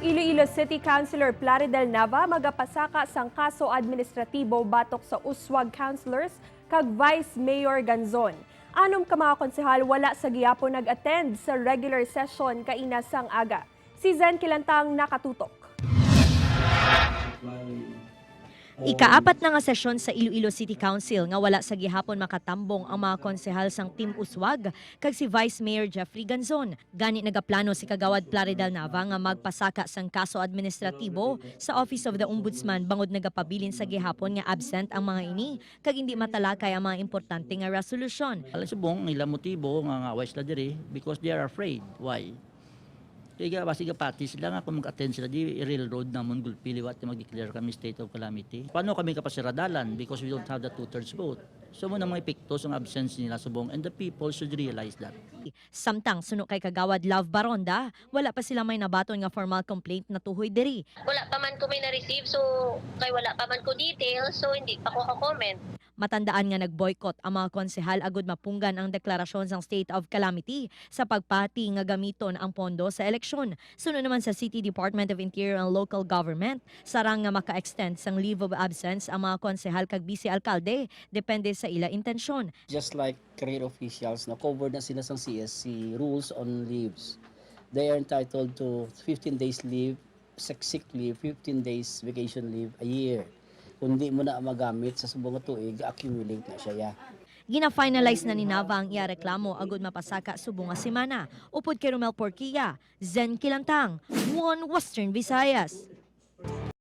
Iloilo City Councilor Plaridel Nava magapasaka sang kaso administratibo batok sa uswag councilors kag Vice Mayor Ganzon. Anom ka mga konsehal wala sa Gihapon nag-attend sa regular session kaina sang aga. Si Zen Kilantang nakatutok. Ikaapat na nga sesyon sa Iloilo City Council nga wala sa Gihapon makatambong ang mga konsehal sang Team Uswag kag si Vice Mayor Jeffrey Ganzon. Gani nagaplano si Kagawad Plaridel Nava nga magpasaka sang kaso administratibo sa Office of the Ombudsman bangod nagapabilin sa Gihapon nga absent ang mga ini kag hindi matalakay ang mga importante nga resolusyon. Alam subong ilang motibo nga wise la diri because they are afraid. Why? Kaya basiga pati sila nga kung mag-attend sila di railroad namon gulpili wat mag-declare kami state of calamity. Paano kami kapasiradalan because we don't have the 2/3 vote. So mo na mga epekto sa absence nila subong and the people should realize that. Samtang suno kay Kagawad Love Baronda, wala pa sila may nabaton nga formal complaint na tuhoy diri. Wala pa man ko may na-receive, so kay wala pa man ko details, so hindi pa ko comment. Matandaan nga nag-boycott ang mga konsehal agud mapunggan ang deklarasyon sang state of calamity sa pagpati nga gamiton ang pondo sa eleksyon. Sunod naman sa City Department of Interior and Local Government, sarang nga maka-extend sang leave of absence ang mga konsehal kag vice-alkalde, depende sa ila intensyon. Just like career officials, na covered na sila sa CSC rules on leaves. They are entitled to 15 days leave, sick leave, 15 days vacation leave a year. Kung di mo na magamit sa subong nga tuig, accumulate na siya. Gina-finalize na ni Nava ang iya reklamo agud mapasaka subong nga semana. Upod kay Romel Porquilla, Zen Kilantang, One Western Visayas.